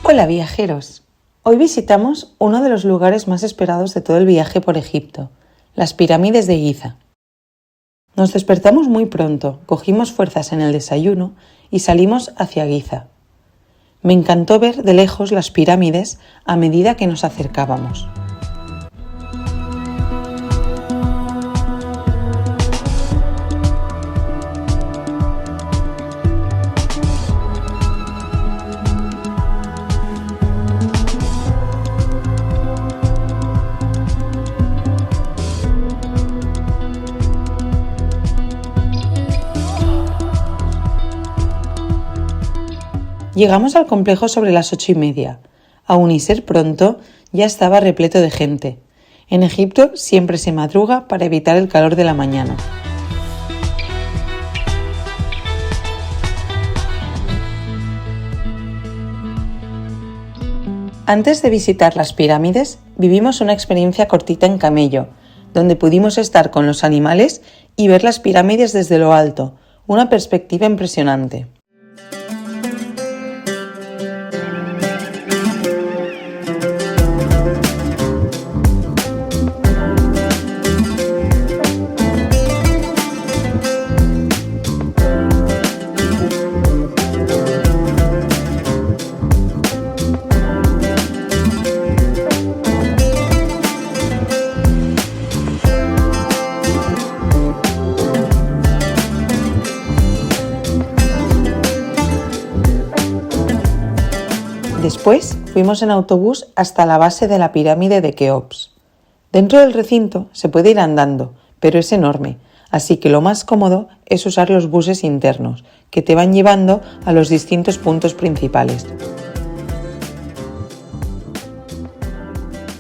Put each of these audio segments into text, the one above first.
Hola viajeros, hoy visitamos uno de los lugares más esperados de todo el viaje por Egipto, las pirámides de Giza. Nos despertamos muy pronto, cogimos fuerzas en el desayuno y salimos hacia Giza. Me encantó ver de lejos las pirámides a medida que nos acercábamos. Llegamos al complejo sobre las 8:30. Aún y ser pronto, ya estaba repleto de gente. En Egipto siempre se madruga para evitar el calor de la mañana. Antes de visitar las pirámides, vivimos una experiencia cortita en camello, donde pudimos estar con los animales y ver las pirámides desde lo alto, una perspectiva impresionante. Después fuimos en autobús hasta la base de la pirámide de Keops. Dentro del recinto se puede ir andando, pero es enorme, así que lo más cómodo es usar los buses internos, que te van llevando a los distintos puntos principales.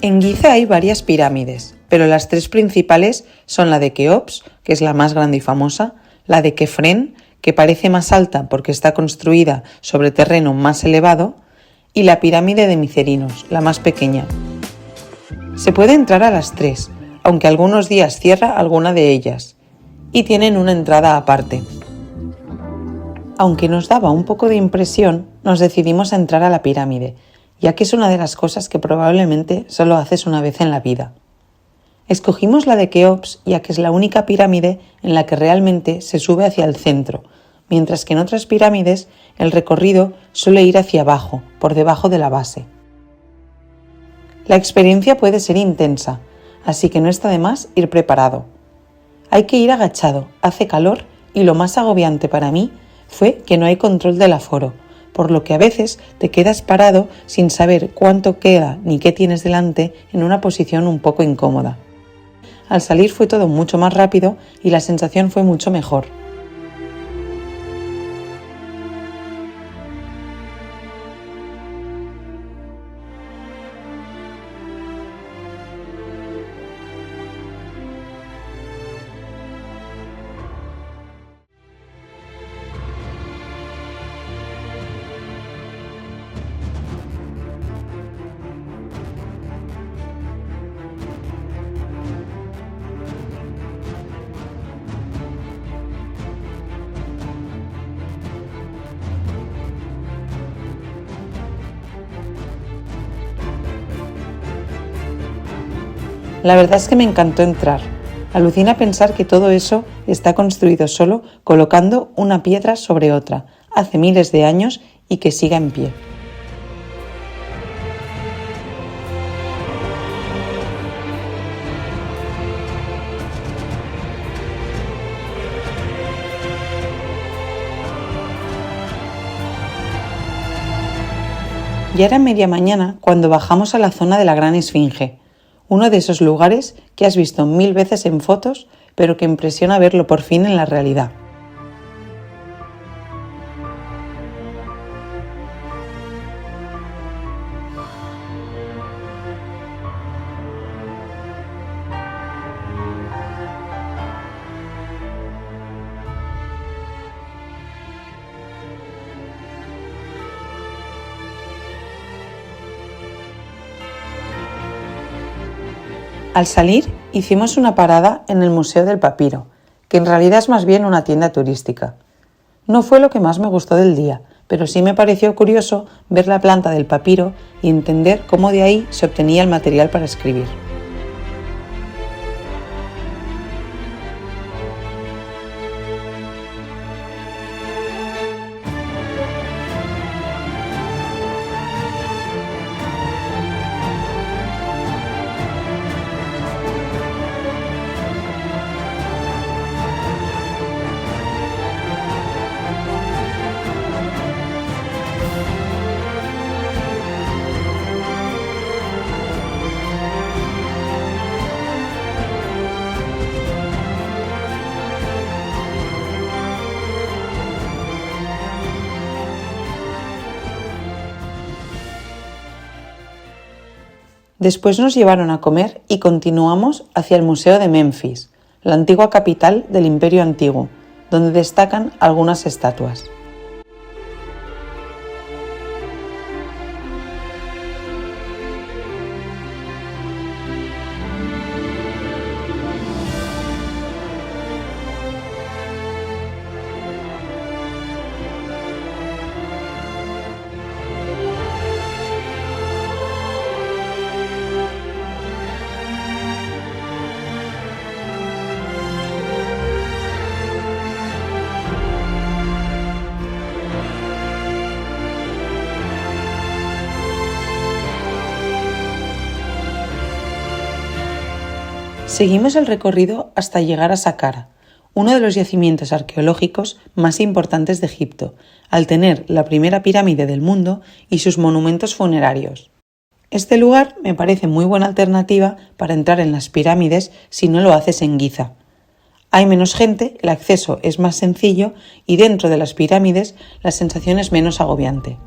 En Giza hay varias pirámides, pero las tres principales son la de Keops, que es la más grande y famosa, la de Kefren, que parece más alta porque está construida sobre terreno más elevado, y la pirámide de Micerinos, la más pequeña. Se puede entrar a las tres, aunque algunos días cierra alguna de ellas, y tienen una entrada aparte. Aunque nos daba un poco de impresión, nos decidimos a entrar a la pirámide, ya que es una de las cosas que probablemente solo haces una vez en la vida. Escogimos la de Keops, ya que es la única pirámide en la que realmente se sube hacia el centro, mientras que en otras pirámides el recorrido suele ir hacia abajo, por debajo de la base. La experiencia puede ser intensa, así que no está de más ir preparado. Hay que ir agachado, hace calor y lo más agobiante para mí fue que no hay control del aforo, por lo que a veces te quedas parado sin saber cuánto queda ni qué tienes delante en una posición un poco incómoda. Al salir fue todo mucho más rápido y la sensación fue mucho mejor. La verdad es que me encantó entrar. Alucina pensar que todo eso está construido solo colocando una piedra sobre otra, hace miles de años y que siga en pie. Ya era media mañana cuando bajamos a la zona de la Gran Esfinge, uno de esos lugares que has visto 1000 veces en fotos, pero que impresiona verlo por fin en la realidad. Al salir, hicimos una parada en el Museo del Papiro, que en realidad es más bien una tienda turística. No fue lo que más me gustó del día, pero sí me pareció curioso ver la planta del papiro y entender cómo de ahí se obtenía el material para escribir. Después nos llevaron a comer y continuamos hacia el Museo de Memphis, la antigua capital del Imperio Antiguo, donde destacan algunas estatuas. Seguimos el recorrido hasta llegar a Saqqara, uno de los yacimientos arqueológicos más importantes de Egipto, al tener la primera pirámide del mundo y sus monumentos funerarios. Este lugar me parece muy buena alternativa para entrar en las pirámides si no lo haces en Giza. Hay menos gente, el acceso es más sencillo y dentro de las pirámides la sensación es menos agobiante.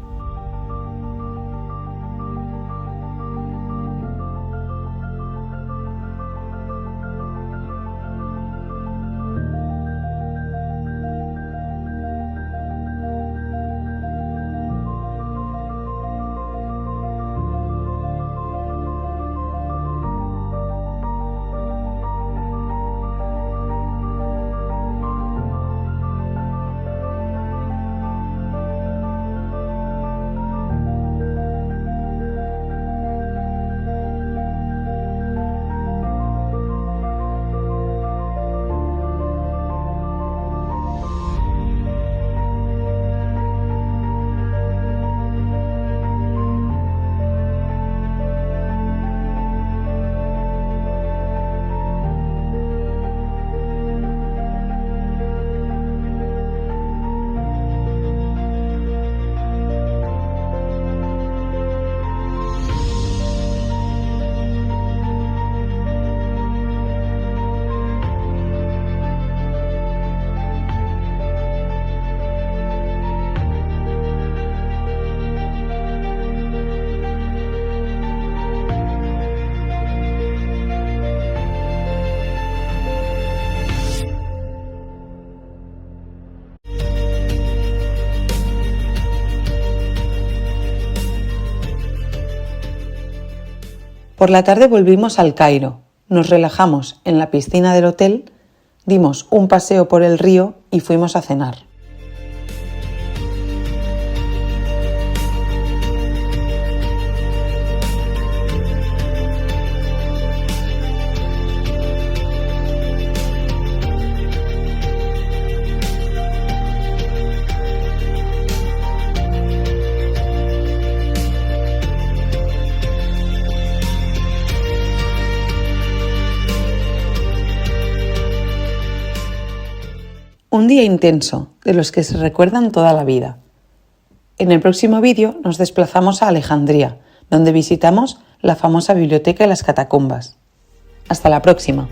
Por la tarde volvimos al Cairo, nos relajamos en la piscina del hotel, dimos un paseo por el río y fuimos a cenar. Un día intenso, de los que se recuerdan toda la vida. En el próximo vídeo nos desplazamos a Alejandría, donde visitamos la famosa biblioteca y las catacumbas. Hasta la próxima.